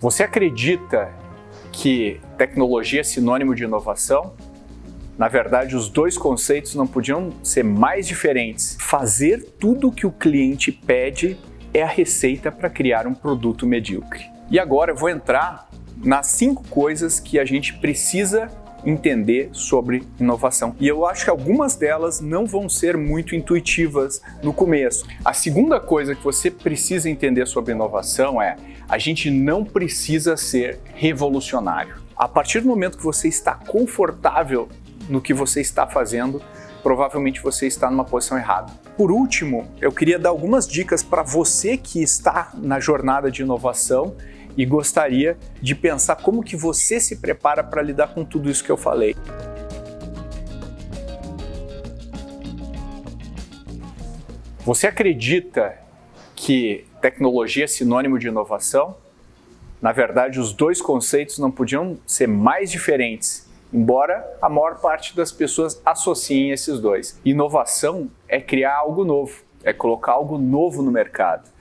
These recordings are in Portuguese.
Você acredita que tecnologia é sinônimo de inovação? Na verdade, os dois conceitos não podiam ser mais diferentes. Fazer tudo o que o cliente pede é a receita para criar um produto medíocre. E agora eu vou entrar nas 5 coisas que a gente precisa entender sobre inovação. E eu acho que algumas delas não vão ser muito intuitivas no começo. A segunda coisa que você precisa entender sobre inovação é: a gente não precisa ser revolucionário. A partir do momento que você está confortável no que você está fazendo, provavelmente você está numa posição errada. Por último, eu queria dar algumas dicas para você que está na jornada de inovação e gostaria de pensar como que você se prepara para lidar com tudo isso que eu falei. Você acredita que tecnologia é sinônimo de inovação? Na verdade, os dois conceitos não podiam ser mais diferentes, embora a maior parte das pessoas associem esses dois. Inovação é criar algo novo, é colocar algo novo no mercado.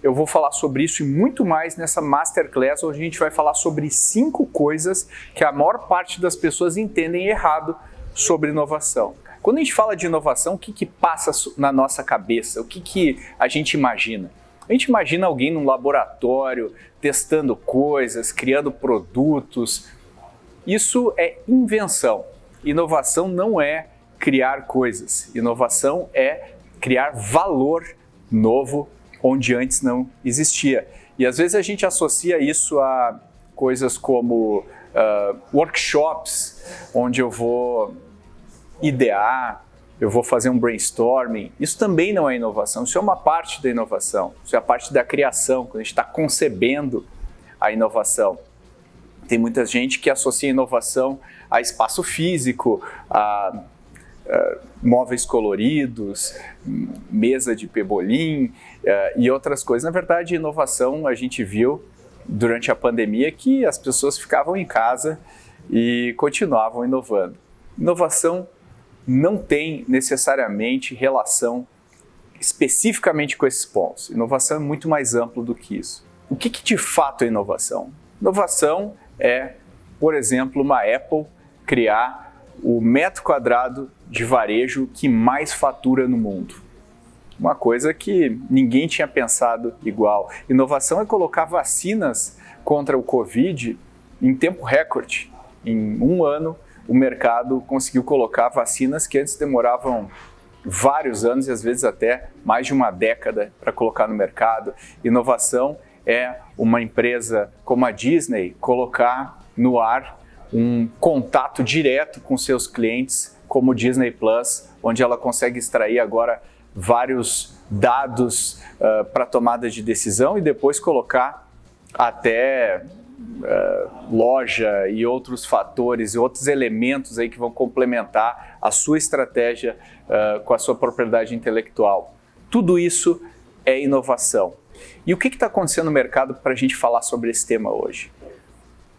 Eu vou falar sobre isso e muito mais nessa Masterclass, onde a gente vai falar sobre 5 coisas que a maior parte das pessoas entendem errado sobre inovação. Quando a gente fala de inovação, o que passa na nossa cabeça? O que a gente imagina? A gente imagina alguém num laboratório, testando coisas, criando produtos. Isso é invenção. Inovação não é criar coisas. Inovação é criar valor novo onde antes não existia. E às vezes a gente associa isso a coisas como workshops, onde eu vou idear, eu vou fazer um brainstorming. Isso também não é inovação, isso é uma parte da inovação, isso é a parte da criação, quando a gente está concebendo a inovação. Tem muita gente que associa inovação a espaço físico, a móveis coloridos, mesa de pebolim e outras coisas. Na verdade, inovação, a gente viu durante a pandemia que as pessoas ficavam em casa e continuavam inovando. Inovação não tem necessariamente relação especificamente com esses pontos. Inovação é muito mais amplo do que isso. O que de fato é inovação? Inovação é, por exemplo, uma Apple criar o metro quadrado de varejo que mais fatura no mundo. Uma coisa que ninguém tinha pensado igual. Inovação é colocar vacinas contra o Covid em tempo recorde. Em 1 ano, o mercado conseguiu colocar vacinas que antes demoravam vários anos e às vezes até mais de uma década para colocar no mercado. Inovação é uma empresa como a Disney colocar no ar um contato direto com seus clientes, como o Disney Plus, onde ela consegue extrair agora vários dados para tomada de decisão e depois colocar até loja e outros fatores e outros elementos aí que vão complementar a sua estratégia com a sua propriedade intelectual. Tudo isso é inovação. E o que está acontecendo no mercado para a gente falar sobre esse tema hoje?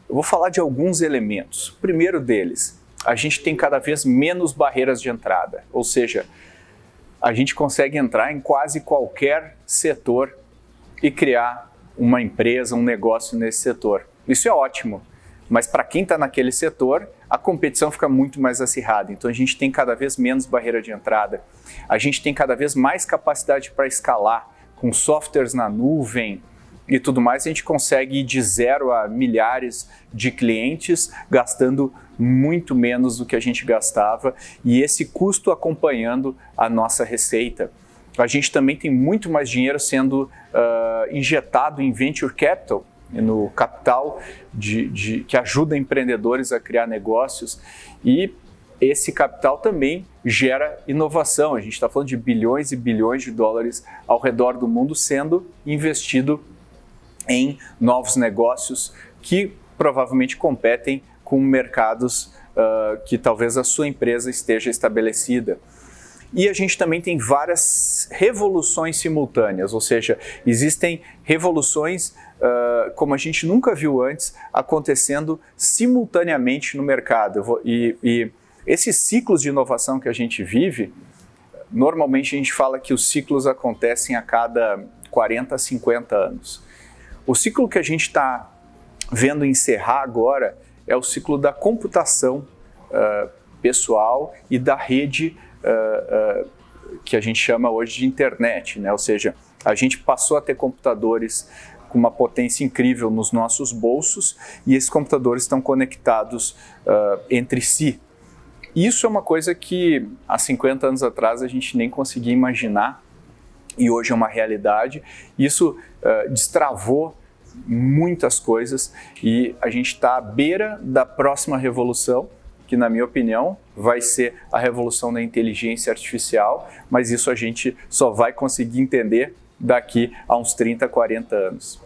Eu vou falar de alguns elementos. O primeiro deles, a gente tem cada vez menos barreiras de entrada, ou seja, a gente consegue entrar em quase qualquer setor e criar uma empresa, um negócio nesse setor. Isso é ótimo, mas para quem está naquele setor, a competição fica muito mais acirrada. Então a gente tem cada vez menos barreira de entrada, a gente tem cada vez mais capacidade para escalar com softwares na nuvem e tudo mais. A gente consegue ir de 0 a milhares de clientes gastando muito menos do que a gente gastava e esse custo acompanhando a nossa receita. A gente também tem muito mais dinheiro sendo injetado em venture capital, no capital que ajuda empreendedores a criar negócios, e esse capital também gera inovação. A gente está falando de bilhões e bilhões de dólares ao redor do mundo sendo investido em novos negócios que provavelmente competem com mercados que talvez a sua empresa esteja estabelecida. E a gente também tem várias revoluções simultâneas, ou seja, existem revoluções como a gente nunca viu antes acontecendo simultaneamente no mercado. E esses ciclos de inovação que a gente vive, normalmente a gente fala que os ciclos acontecem a cada 40 a 50 anos. O ciclo que a gente está vendo encerrar agora é o ciclo da computação pessoal e da rede que a gente chama hoje de internet, né? Ou seja, a gente passou a ter computadores com uma potência incrível nos nossos bolsos e esses computadores estão conectados entre si. Isso é uma coisa que há 50 anos atrás a gente nem conseguia imaginar e hoje é uma realidade. Isso destravou muitas coisas e a gente está à beira da próxima revolução, que na minha opinião vai ser a revolução da inteligência artificial, mas isso a gente só vai conseguir entender daqui a uns 30, 40 anos.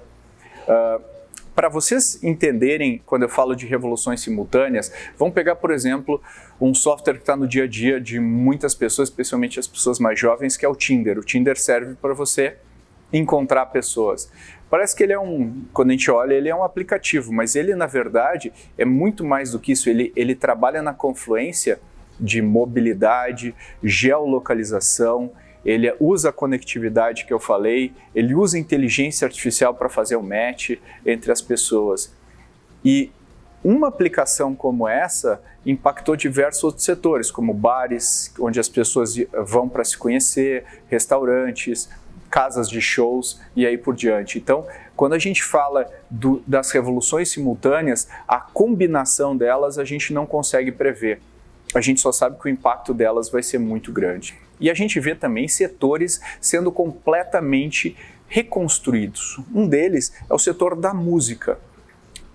Para vocês entenderem, quando eu falo de revoluções simultâneas, vamos pegar, por exemplo, um software que está no dia a dia de muitas pessoas, especialmente as pessoas mais jovens, que é o Tinder. O Tinder serve para você encontrar pessoas. Parece que ele quando a gente olha, ele é um aplicativo, mas ele, na verdade, é muito mais do que isso. Ele trabalha na confluência de mobilidade, geolocalização, ele usa a conectividade que eu falei, ele usa inteligência artificial para fazer o match entre as pessoas. E uma aplicação como essa impactou diversos outros setores, como bares, onde as pessoas vão para se conhecer, restaurantes, casas de shows e aí por diante. Então, quando a gente fala das revoluções simultâneas, a combinação delas a gente não consegue prever. A gente só sabe que o impacto delas vai ser muito grande. E a gente vê também setores sendo completamente reconstruídos. Um deles é o setor da música.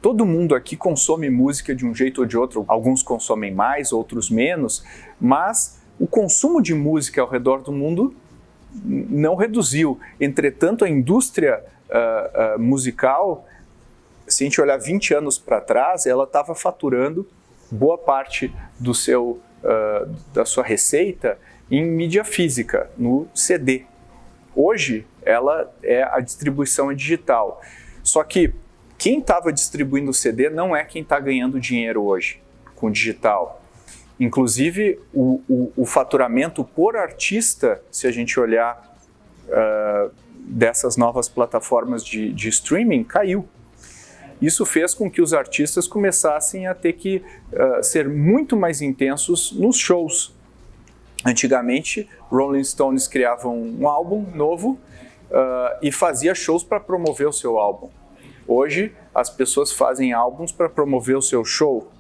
Todo mundo aqui consome música de um jeito ou de outro. Alguns consomem mais, outros menos, mas o consumo de música ao redor do mundo não reduziu. Entretanto, a indústria musical, se a gente olhar 20 anos para trás, ela estava faturando boa parte da sua receita em mídia física, no CD. Hoje, a distribuição é digital. Só que quem estava distribuindo o CD não é quem está ganhando dinheiro hoje com o digital. Inclusive, o faturamento por artista, se a gente olhar dessas novas plataformas de streaming, caiu. Isso fez com que os artistas começassem a ter que ser muito mais intensos nos shows. Antigamente, Rolling Stones criavam um álbum novo e fazia shows para promover o seu álbum. Hoje, as pessoas fazem álbuns para promover o seu show.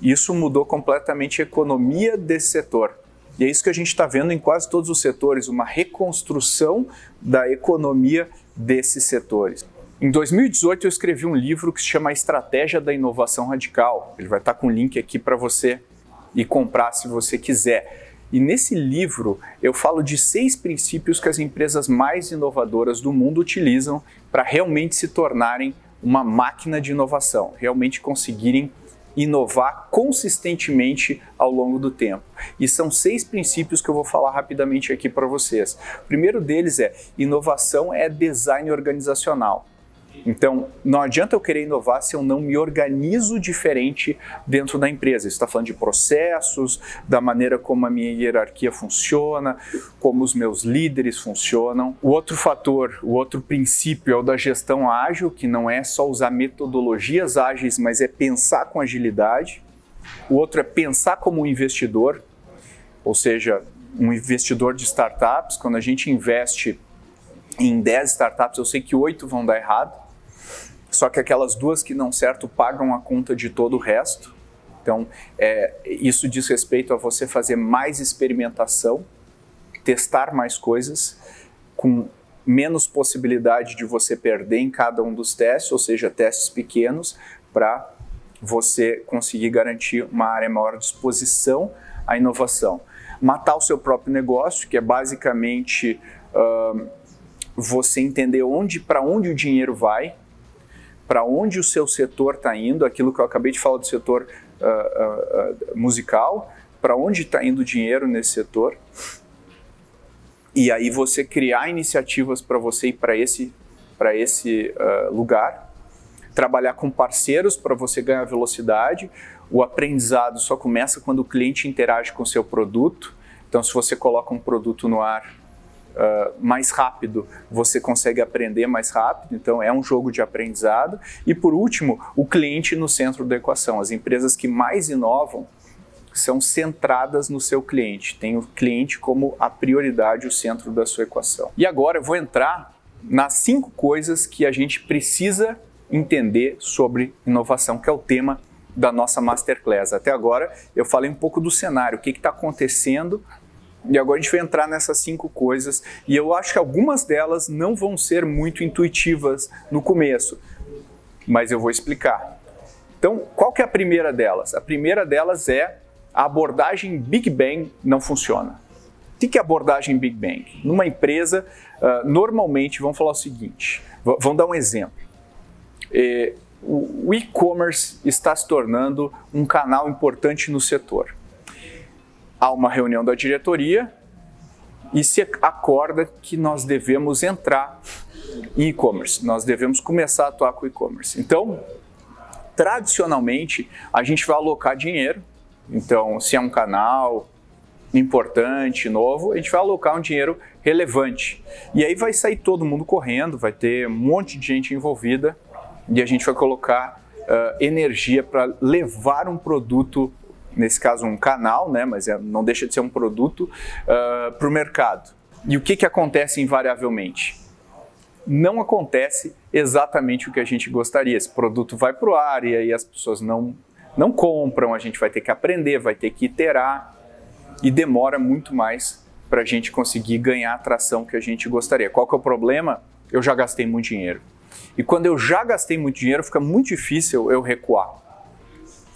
Isso mudou completamente a economia desse setor. E é isso que a gente está vendo em quase todos os setores, uma reconstrução da economia desses setores. Em 2018, eu escrevi um livro que se chama A Estratégia da Inovação Radical. Ele vai estar com o link aqui para você ir comprar se você quiser. E nesse livro, eu falo de 6 princípios que as empresas mais inovadoras do mundo utilizam para realmente se tornarem uma máquina de inovação, realmente conseguirem inovar consistentemente ao longo do tempo. E são 6 princípios que eu vou falar rapidamente aqui para vocês. O primeiro deles é: inovação é design organizacional. Então, não adianta eu querer inovar se eu não me organizo diferente dentro da empresa. Isso está falando de processos, da maneira como a minha hierarquia funciona, como os meus líderes funcionam. O outro fator, o outro princípio é o da gestão ágil, que não é só usar metodologias ágeis, mas é pensar com agilidade. O outro é pensar como um investidor, ou seja, um investidor de startups. Quando a gente investe em 10 startups, eu sei que 8 vão dar errado. Só que aquelas 2 que dão certo pagam a conta de todo o resto. Então, isso diz respeito a você fazer mais experimentação, testar mais coisas, com menos possibilidade de você perder em cada um dos testes, ou seja, testes pequenos, para você conseguir garantir uma área maior de exposição à inovação. Matar o seu próprio negócio, que é basicamente você entender para onde o dinheiro vai, para onde o seu setor está indo, aquilo que eu acabei de falar do setor musical, para onde está indo o dinheiro nesse setor, e aí você criar iniciativas para você ir para esse lugar, trabalhar com parceiros para você ganhar velocidade. O aprendizado só começa quando o cliente interage com o seu produto. Então, se você coloca um produto no ar, mais rápido, você consegue aprender mais rápido, então é um jogo de aprendizado. E por último, o cliente no centro da equação. As empresas que mais inovam são centradas no seu cliente, tem o cliente como a prioridade, o centro da sua equação. E agora eu vou entrar nas 5 coisas que a gente precisa entender sobre inovação, que é o tema da nossa Masterclass. Até agora eu falei um pouco do cenário, o que está acontecendo, e agora a gente vai entrar nessas 5 coisas, e eu acho que algumas delas não vão ser muito intuitivas no começo, mas eu vou explicar. Então, qual que é a primeira delas? A primeira delas é a abordagem Big Bang não funciona. O que é a abordagem Big Bang? Numa empresa, normalmente, vamos falar o seguinte, vamos dar um exemplo. O e-commerce está se tornando um canal importante no setor. Há uma reunião da diretoria e se acorda que nós devemos entrar em e-commerce, nós devemos começar a atuar com e-commerce. Então, tradicionalmente, a gente vai alocar dinheiro. Então, se é um canal importante, novo, a gente vai alocar um dinheiro relevante. E aí vai sair todo mundo correndo, vai ter um monte de gente envolvida e a gente vai colocar energia para levar um produto, nesse caso um canal, né, mas não deixa de ser um produto, para o mercado. E o que acontece invariavelmente? Não acontece exatamente o que a gente gostaria. Esse produto vai para o ar e aí as pessoas não compram, a gente vai ter que aprender, vai ter que iterar e demora muito mais para a gente conseguir ganhar a atração que a gente gostaria. Qual que é o problema? Eu já gastei muito dinheiro. E quando eu já gastei muito dinheiro, fica muito difícil eu recuar.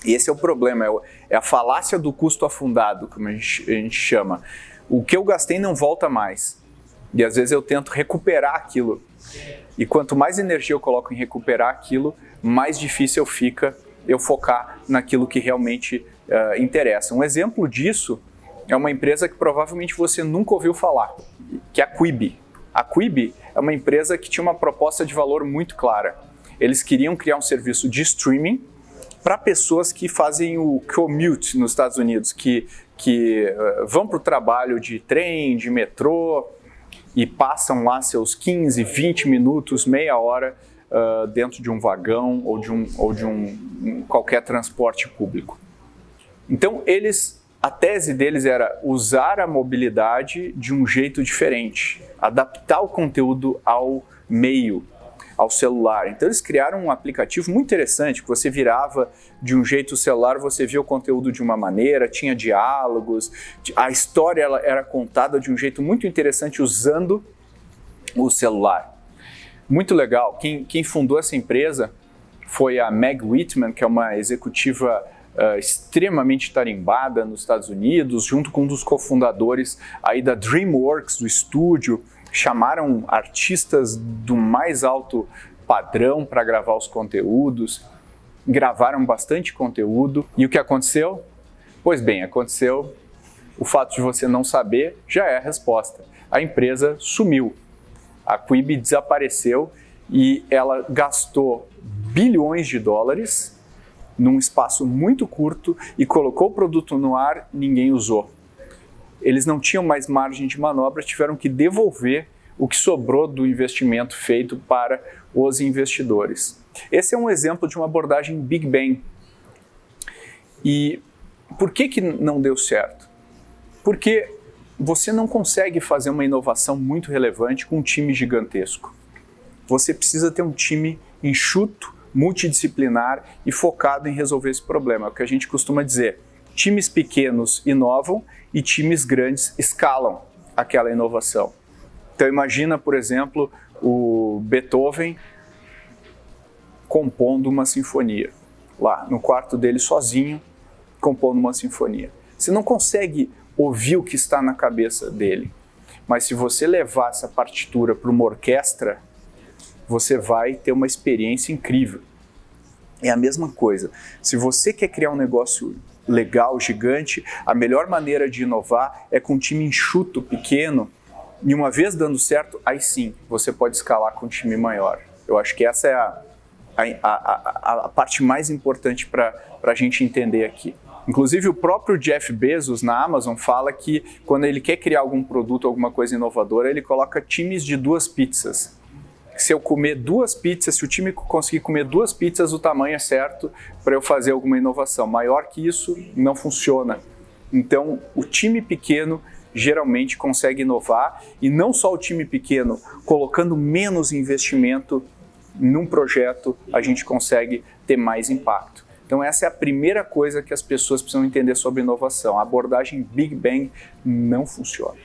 E esse é o problema, é a falácia do custo afundado, como a gente chama. O que eu gastei não volta mais. E às vezes eu tento recuperar aquilo. E quanto mais energia eu coloco em recuperar aquilo, mais difícil fica eu focar naquilo que realmente interessa. Um exemplo disso é uma empresa que provavelmente você nunca ouviu falar, que é a Quibi. A Quibi é uma empresa que tinha uma proposta de valor muito clara. Eles queriam criar um serviço de streaming para pessoas que fazem o commute nos Estados Unidos, que vão para o trabalho de trem, de metrô e passam lá seus 15, 20 minutos, meia hora dentro de um vagão ou de um qualquer transporte público. Então, a tese deles era usar a mobilidade de um jeito diferente, adaptar o conteúdo ao meio, ao celular. Então eles criaram um aplicativo muito interessante, que você virava de um jeito o celular, você via o conteúdo de uma maneira, tinha diálogos, a história era contada de um jeito muito interessante usando o celular. Muito legal. Quem fundou essa empresa foi a Meg Whitman, que é uma executiva extremamente tarimbada nos Estados Unidos, junto com um dos cofundadores aí da DreamWorks, do estúdio. Chamaram artistas do mais alto padrão para gravar os conteúdos, gravaram bastante conteúdo. E o que aconteceu? Pois bem, aconteceu o fato de você não saber, já é a resposta. A empresa sumiu, a Quibi desapareceu e ela gastou bilhões de dólares num espaço muito curto e colocou o produto no ar, ninguém usou. Eles não tinham mais margem de manobra, tiveram que devolver o que sobrou do investimento feito para os investidores. Esse é um exemplo de uma abordagem Big Bang. E por que não deu certo? Porque você não consegue fazer uma inovação muito relevante com um time gigantesco. Você precisa ter um time enxuto, multidisciplinar e focado em resolver esse problema. É o que a gente costuma dizer. Times pequenos inovam e times grandes escalam aquela inovação. Então imagina, por exemplo, o Beethoven compondo uma sinfonia, lá no quarto dele sozinho, compondo uma sinfonia. Você não consegue ouvir o que está na cabeça dele, mas se você levar essa partitura para uma orquestra, você vai ter uma experiência incrível. É a mesma coisa. Se você quer criar um negócio legal, gigante, a melhor maneira de inovar é com um time enxuto, pequeno, e uma vez dando certo, aí sim, você pode escalar com um time maior. Eu acho que essa a parte mais importante para a gente entender aqui. Inclusive, o próprio Jeff Bezos, na Amazon, fala que quando ele quer criar algum produto, alguma coisa inovadora, ele coloca times de 2 pizzas. Se eu comer 2 pizzas, se o time conseguir comer 2 pizzas, o tamanho é certo para eu fazer alguma inovação. Maior que isso, não funciona. Então, o time pequeno geralmente consegue inovar, e não só o time pequeno, colocando menos investimento num projeto, a gente consegue ter mais impacto. Então essa é a primeira coisa que as pessoas precisam entender sobre inovação. A abordagem Big Bang não funciona.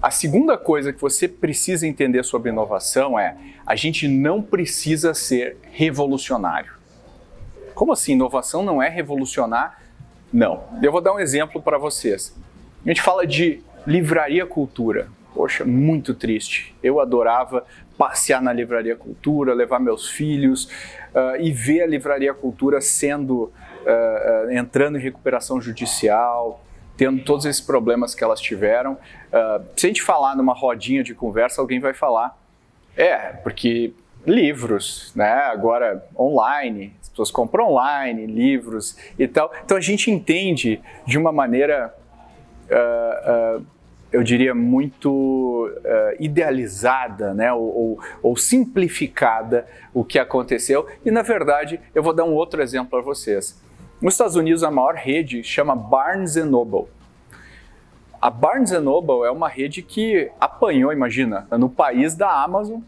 A segunda coisa que você precisa entender sobre inovação é: a gente não precisa ser revolucionário. Como assim? Inovação não é revolucionar? Não. Eu vou dar um exemplo para vocês. A gente fala de livraria cultura. Poxa, muito triste. Eu adorava passear na Livraria Cultura, levar meus filhos e ver a Livraria Cultura entrando em recuperação judicial, tendo todos esses problemas que elas tiveram. Se a gente falar numa rodinha de conversa, alguém vai falar, porque livros, né? Agora online, as pessoas compram online, livros e tal. Então a gente entende de uma maneira eu diria, muito idealizada, né? ou simplificada o que aconteceu. E, na verdade, eu vou dar um outro exemplo para vocês. Nos Estados Unidos, a maior rede chama Barnes & Noble. A Barnes & Noble é uma rede que apanhou, imagina, no país da Amazon,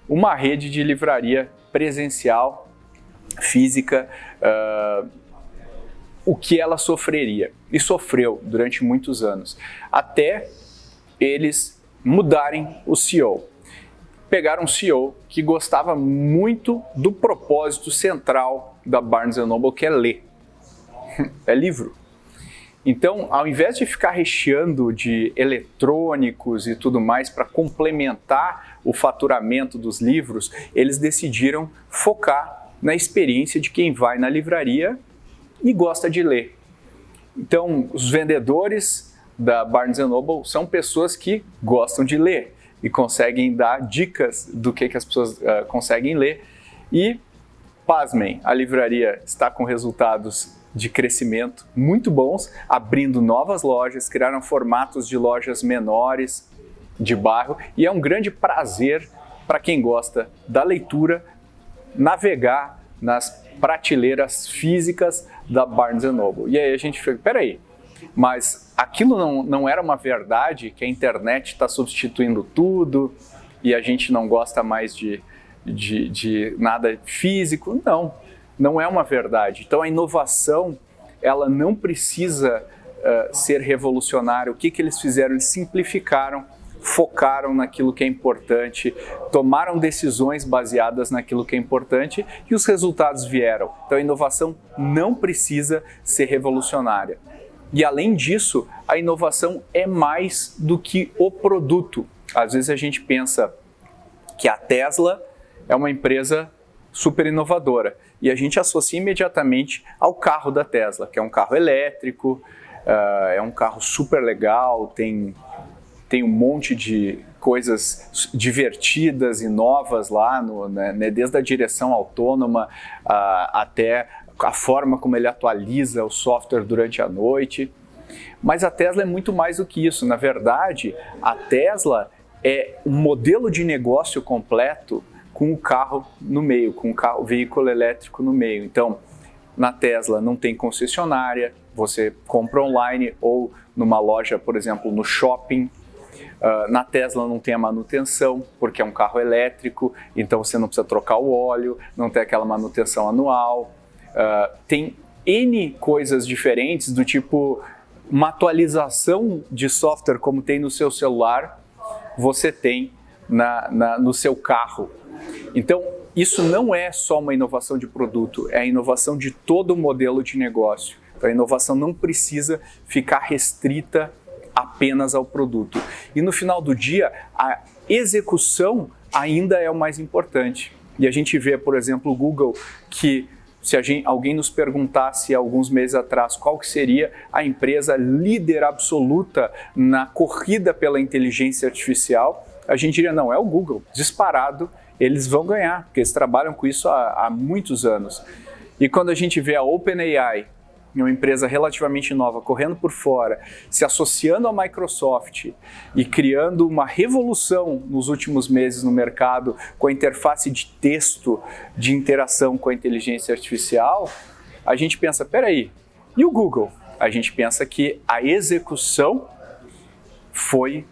uma rede de livraria presencial, física, o que ela sofreria. E sofreu durante muitos anos. Até eles mudarem o CEO. Pegaram um CEO que gostava muito do propósito central da Barnes & Noble, que é ler. É livro. Então, ao invés de ficar recheando de eletrônicos e tudo mais para complementar o faturamento dos livros, eles decidiram focar na experiência de quem vai na livraria e gosta de ler. Então, os vendedores da Barnes & Noble são pessoas que gostam de ler e conseguem dar dicas do que as pessoas conseguem ler. E, pasmem, a livraria está com resultados de crescimento muito bons, abrindo novas lojas, criaram formatos de lojas menores de bairro, e é um grande prazer para quem gosta da leitura navegar nas prateleiras físicas da Barnes & Noble. E aí a gente fica, peraí, mas aquilo não era uma verdade, que a internet está substituindo tudo e a gente não gosta mais de nada físico? Não é uma verdade. Então a inovação, ela não precisa ser revolucionária. O que eles fizeram? Eles simplificaram, focaram naquilo que é importante, tomaram decisões baseadas naquilo que é importante e os resultados vieram. Então a inovação não precisa ser revolucionária. E além disso, a inovação é mais do que o produto. Às vezes a gente pensa que a Tesla é uma empresa super inovadora e a gente associa imediatamente ao carro da Tesla, que é um carro elétrico, é um carro super legal, tem um monte de coisas divertidas e novas lá, né, desde a direção autônoma até a forma como ele atualiza o software durante a noite. Mas a Tesla é muito mais do que isso. Na verdade, a Tesla é um modelo de negócio completo com o carro no meio, com o veículo elétrico no meio. Então, na Tesla não tem concessionária, você compra online ou numa loja, por exemplo, no shopping. Na Tesla não tem a manutenção, porque é um carro elétrico, então você não precisa trocar o óleo, não tem aquela manutenção anual. Tem N coisas diferentes, do tipo uma atualização de software como tem no seu celular, você tem no seu carro. Então, isso não é só uma inovação de produto, é a inovação de todo o modelo de negócio. Então, a inovação não precisa ficar restrita apenas ao produto. E no final do dia, a execução ainda é o mais importante. E a gente vê, por exemplo, o Google, que se alguém nos perguntasse alguns meses atrás qual que seria a empresa líder absoluta na corrida pela inteligência artificial, a gente diria, não, é o Google, disparado, eles vão ganhar, porque eles trabalham com isso há muitos anos. E quando a gente vê a OpenAI, uma empresa relativamente nova, correndo por fora, se associando à Microsoft e criando uma revolução nos últimos meses no mercado com a interface de texto de interação com a inteligência artificial, a gente pensa, peraí, e o Google? A gente pensa que a execução foi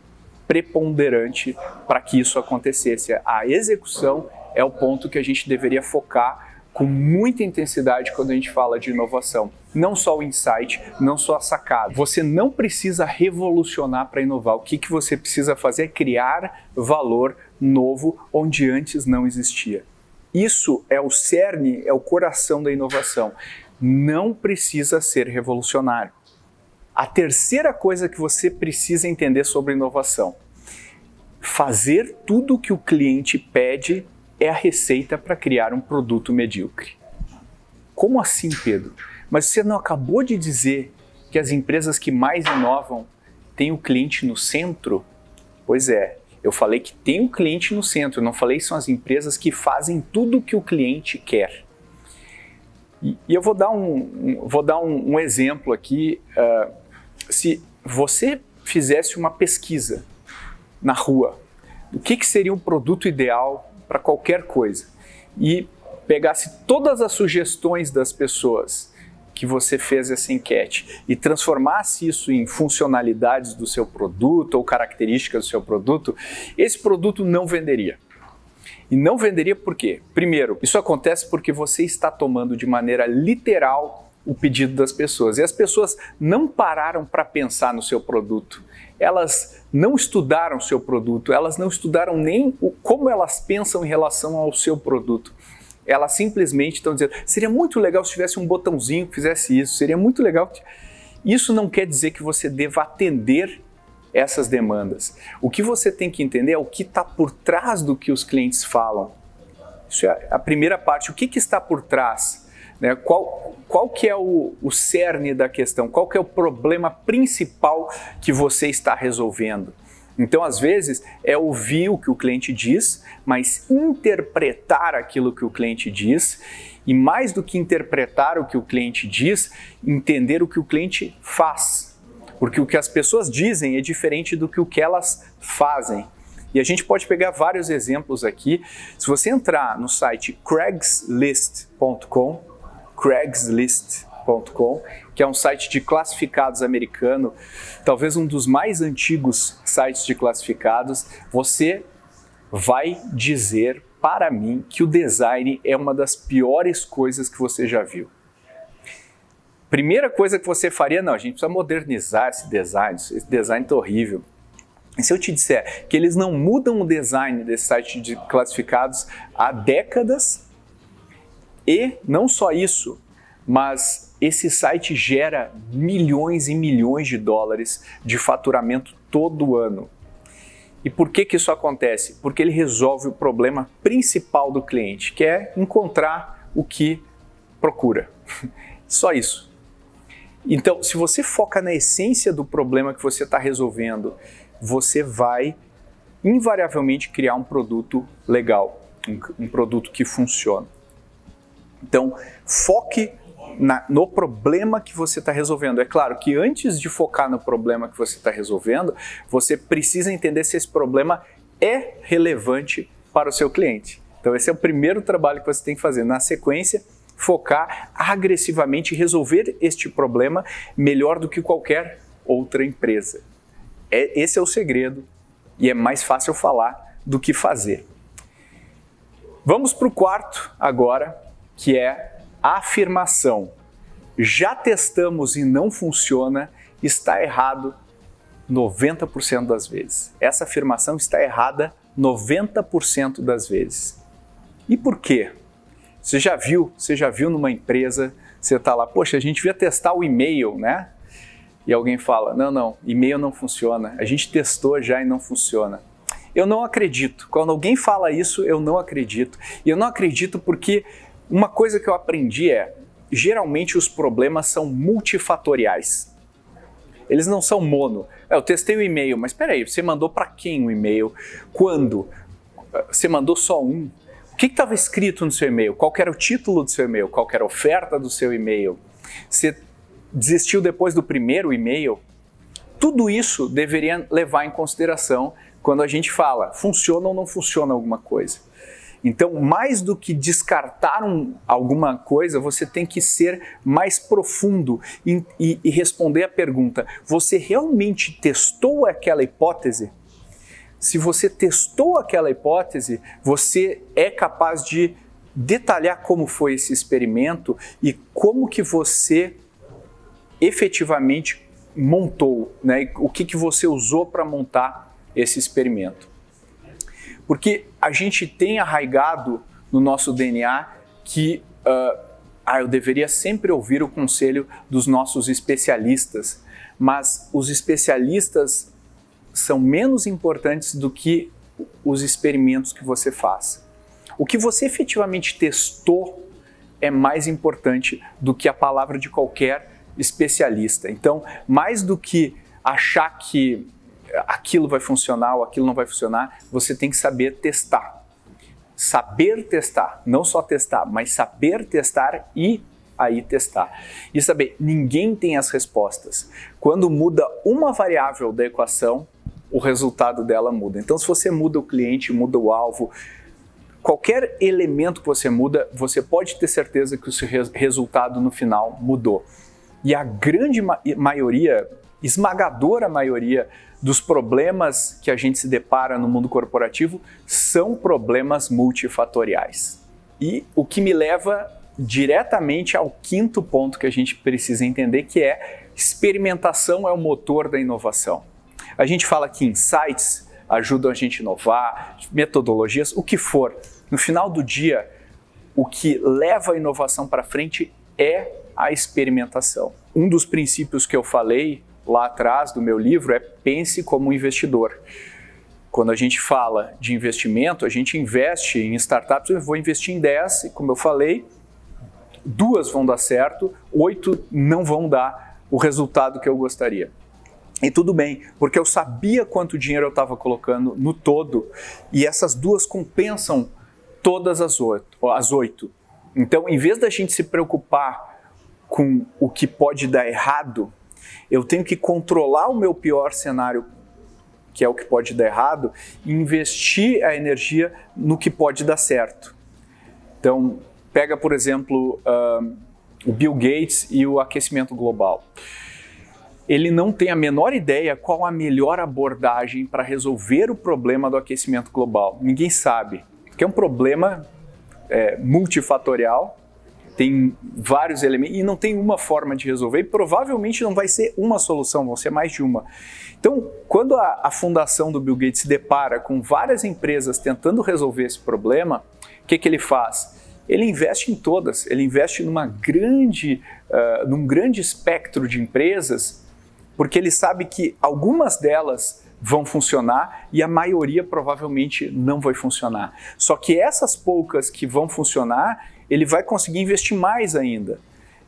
preponderante para que isso acontecesse. A execução é o ponto que a gente deveria focar com muita intensidade quando a gente fala de inovação. Não só o insight, não só a sacada. Você não precisa revolucionar para inovar. O que você precisa fazer é criar valor novo onde antes não existia. Isso é o cerne, é o coração da inovação. Não precisa ser revolucionário. A terceira coisa que você precisa entender sobre inovação: fazer tudo o que o cliente pede é a receita para criar um produto medíocre. Como assim, Pedro? Mas você não acabou de dizer que as empresas que mais inovam têm o cliente no centro? Pois é, eu falei que tem o cliente no centro, não falei que são as empresas que fazem tudo o que o cliente quer. E eu vou dar um exemplo aqui. Se você fizesse uma pesquisa na rua, o que seria um produto ideal para qualquer coisa, e pegasse todas as sugestões das pessoas que você fez essa enquete e transformasse isso em funcionalidades do seu produto ou características do seu produto, esse produto não venderia. E não venderia por quê? Primeiro, isso acontece porque você está tomando de maneira literal o pedido das pessoas. E as pessoas não pararam para pensar no seu produto. Elas não estudaram o seu produto, elas não estudaram nem como elas pensam em relação ao seu produto. Elas simplesmente estão dizendo, seria muito legal se tivesse um botãozinho que fizesse isso, seria muito legal. Isso não quer dizer que você deva atender essas demandas. O que você tem que entender é o que está por trás do que os clientes falam. Isso é a primeira parte. O que está por trás? Né? Qual que é o cerne da questão? Qual que é o problema principal que você está resolvendo? Então, às vezes, é ouvir o que o cliente diz, mas interpretar aquilo que o cliente diz, e mais do que interpretar o que o cliente diz, entender o que o cliente faz. Porque o que as pessoas dizem é diferente do que o que elas fazem. E a gente pode pegar vários exemplos aqui. Se você entrar no site Craigslist.com, que é um site de classificados americano, talvez um dos mais antigos sites de classificados, você vai dizer para mim que o design é uma das piores coisas que você já viu. Primeira coisa que você faria, não, a gente precisa modernizar esse design está horrível. E se eu te disser que eles não mudam o design desse site de classificados há décadas, e não só isso, mas esse site gera milhões e milhões de dólares de faturamento todo ano. E por que isso acontece? Porque ele resolve o problema principal do cliente, que é encontrar o que procura. Só isso. Então, se você foca na essência do problema que você está resolvendo, você vai invariavelmente criar um produto legal, um produto que funciona. Então, foque no problema que você está resolvendo. É claro que antes de focar no problema que você está resolvendo, você precisa entender se esse problema é relevante para o seu cliente. Então, esse é o primeiro trabalho que você tem que fazer. Na sequência, focar agressivamente e resolver este problema melhor do que qualquer outra empresa. Esse é o segredo e é mais fácil falar do que fazer. Vamos para o quarto agora, que é a afirmação. Já testamos e não funciona, está errado 90% das vezes. Essa afirmação está errada 90% das vezes. E por quê? Você já viu numa empresa, você está lá, poxa, a gente devia testar o e-mail, né? E alguém fala, não, e-mail não funciona, a gente testou já e não funciona. Eu não acredito. Quando alguém fala isso, eu não acredito. E eu não acredito porque uma coisa que eu aprendi é, geralmente os problemas são multifatoriais. Eles não são mono. Eu testei o e-mail, mas espera aí, você mandou para quem o e-mail? Quando? você mandou só um. O que estava escrito no seu e-mail? Qual que era o título do seu e-mail? Qual que era a oferta do seu e-mail? Você desistiu depois do primeiro e-mail? Tudo isso deveria levar em consideração quando a gente fala, funciona ou não funciona alguma coisa. Então, mais do que descartar alguma coisa, você tem que ser mais profundo e responder a pergunta, você realmente testou aquela hipótese? Se você testou aquela hipótese, você é capaz de detalhar como foi esse experimento e como que você efetivamente montou, né? O que você usou para montar esse experimento. Porque a gente tem arraigado no nosso DNA que eu deveria sempre ouvir o conselho dos nossos especialistas, mas os especialistas são menos importantes do que os experimentos que você faz. O que você efetivamente testou é mais importante do que a palavra de qualquer especialista. Então, mais do que achar que aquilo vai funcionar ou aquilo não vai funcionar, você tem que saber testar. Saber testar, não só testar, mas saber testar e aí testar. E saber, ninguém tem as respostas. Quando muda uma variável da equação, o resultado dela muda. Então, se você muda o cliente, muda o alvo, qualquer elemento que você muda, você pode ter certeza que o seu resultado no final mudou. E a grande maioria, esmagadora maioria dos problemas que a gente se depara no mundo corporativo são problemas multifatoriais. E o que me leva diretamente ao quinto ponto que a gente precisa entender, que é experimentação é o motor da inovação. A gente fala que insights ajudam a gente a inovar, metodologias, o que for. No final do dia, o que leva a inovação para frente é a experimentação. Um dos princípios que eu falei lá atrás do meu livro é pense como um investidor. Quando a gente fala de investimento, a gente investe em startups, eu vou investir em 10, e como eu falei, 2 vão dar certo, 8 não vão dar o resultado que eu gostaria. E tudo bem, porque eu sabia quanto dinheiro eu estava colocando no todo, e essas 2 compensam todas as 8. Então, em vez da gente se preocupar com o que pode dar errado, eu tenho que controlar o meu pior cenário, que é o que pode dar errado, e investir a energia no que pode dar certo. Então, pega, por exemplo, o Bill Gates e o aquecimento global. Ele não tem a menor ideia qual a melhor abordagem para resolver o problema do aquecimento global. Ninguém sabe, porque é um problema multifatorial, tem vários elementos e não tem uma forma de resolver e provavelmente não vai ser uma solução, vão ser mais de uma. Então, quando a fundação do Bill Gates se depara com várias empresas tentando resolver esse problema, o que ele faz? Ele investe em todas, ele investe num grande espectro de empresas, porque ele sabe que algumas delas vão funcionar e a maioria provavelmente não vai funcionar. Só que essas poucas que vão funcionar, ele vai conseguir investir mais ainda.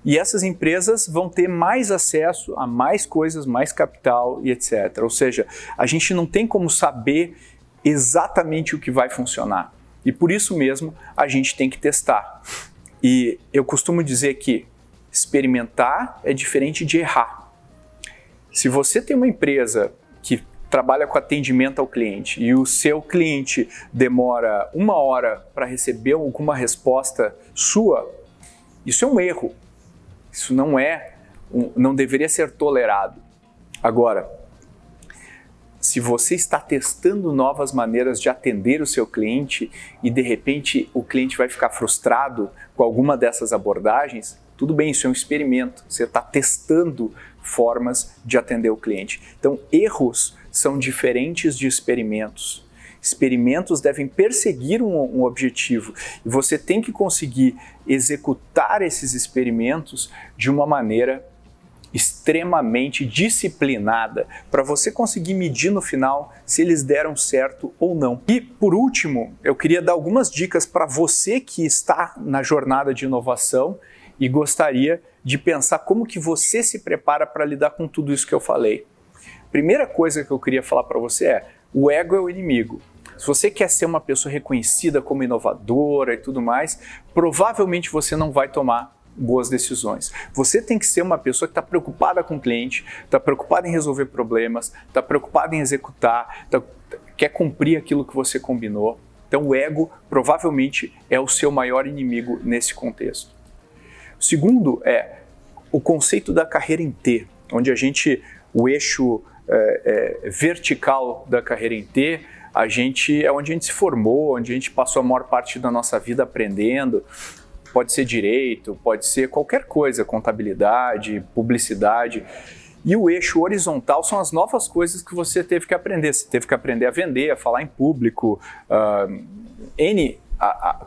E essas empresas vão ter mais acesso a mais coisas, mais capital e etc. Ou seja, a gente não tem como saber exatamente o que vai funcionar. E por isso mesmo, a gente tem que testar. E eu costumo dizer que experimentar é diferente de errar. Se você tem uma empresa que trabalha com atendimento ao cliente e o seu cliente demora 1 hora para receber alguma resposta sua, isso é um erro. Isso não deveria ser tolerado. Agora, se você está testando novas maneiras de atender o seu cliente e de repente o cliente vai ficar frustrado com alguma dessas abordagens, tudo bem, isso é um experimento. Você está testando formas de atender o cliente. Então, erros são diferentes de experimentos. Experimentos devem perseguir um objetivo e você tem que conseguir executar esses experimentos de uma maneira extremamente disciplinada para você conseguir medir no final se eles deram certo ou não. E por último, eu queria dar algumas dicas para você que está na jornada de inovação e gostaria de pensar como que você se prepara para lidar com tudo isso que eu falei. Primeira coisa que eu queria falar para você é: o ego é o inimigo. Se você quer ser uma pessoa reconhecida como inovadora e tudo mais, provavelmente você não vai tomar boas decisões. Você tem que ser uma pessoa que está preocupada com o cliente, está preocupada em resolver problemas, está preocupada em executar, quer cumprir aquilo que você combinou. Então o ego provavelmente é o seu maior inimigo nesse contexto. O segundo é o conceito da carreira em T, onde o eixo vertical da carreira em T, é onde a gente se formou, onde a gente passou a maior parte da nossa vida aprendendo. Pode ser direito, pode ser qualquer coisa, contabilidade, publicidade. E o eixo horizontal são as novas coisas que você teve que aprender. Você teve que aprender a vender, a falar em público,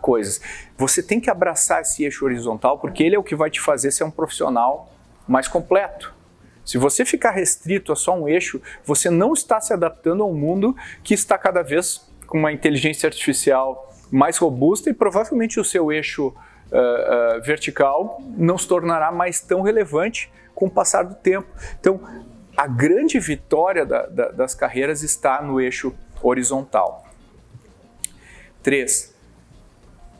coisas. Você tem que abraçar esse eixo horizontal porque ele é o que vai te fazer ser um profissional mais completo. Se você ficar restrito a só um eixo, você não está se adaptando ao mundo que está cada vez com uma inteligência artificial mais robusta e provavelmente o seu eixo vertical não se tornará mais tão relevante com o passar do tempo. Então, a grande vitória das carreiras está no eixo horizontal. 3.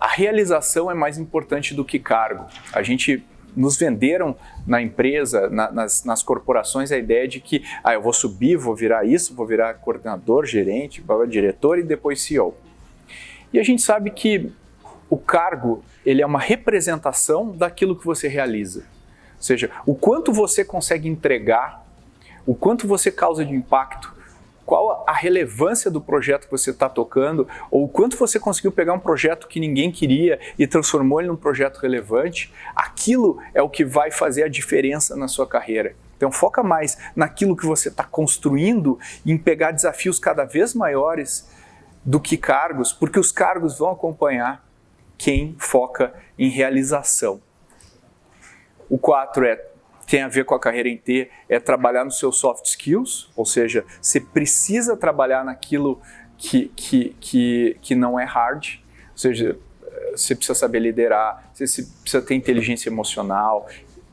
A realização é mais importante do que cargo. Nos venderam na empresa, nas corporações, a ideia de que eu vou subir, vou virar isso, vou virar coordenador, gerente, diretor e depois CEO. E a gente sabe que o cargo ele é uma representação daquilo que você realiza. Ou seja, o quanto você consegue entregar, o quanto você causa de impacto, qual a relevância do projeto que você está tocando, ou o quanto você conseguiu pegar um projeto que ninguém queria e transformou ele num projeto relevante, aquilo é o que vai fazer a diferença na sua carreira. Então foca mais naquilo que você está construindo e em pegar desafios cada vez maiores do que cargos, porque os cargos vão acompanhar quem foca em realização. O 4 tem a ver com a carreira em T, é trabalhar nos seus soft skills, ou seja, você precisa trabalhar naquilo que não é hard, ou seja, você precisa saber liderar, você precisa ter inteligência emocional.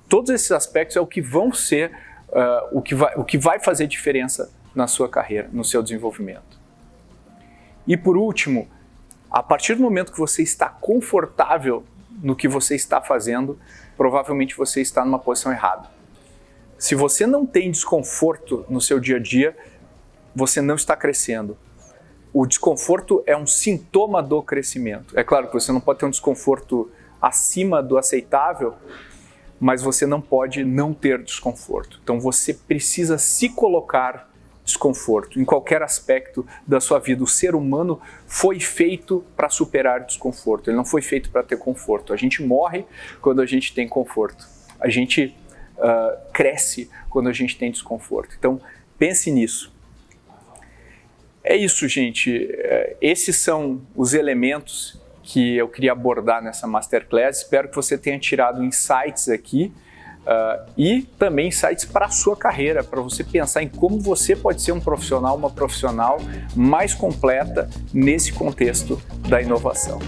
Todos esses aspectos é o que vão ser, o que vai fazer diferença na sua carreira, no seu desenvolvimento. E por último, a partir do momento que você está confortável no que você está fazendo, provavelmente você está numa posição errada. Se você não tem desconforto no seu dia a dia, você não está crescendo. O desconforto é um sintoma do crescimento. É claro que você não pode ter um desconforto acima do aceitável, mas você não pode não ter desconforto. Então você precisa se colocar desconforto em qualquer aspecto da sua vida. O ser humano foi feito para superar desconforto, ele não foi feito para ter conforto. A gente morre quando a gente tem conforto, a gente cresce quando a gente tem desconforto. Então pense nisso. É isso, gente. Esses são os elementos que eu queria abordar nessa Masterclass. Espero que você tenha tirado insights aqui e também insights para a sua carreira, para você pensar em como você pode ser um profissional, uma profissional mais completa nesse contexto da inovação.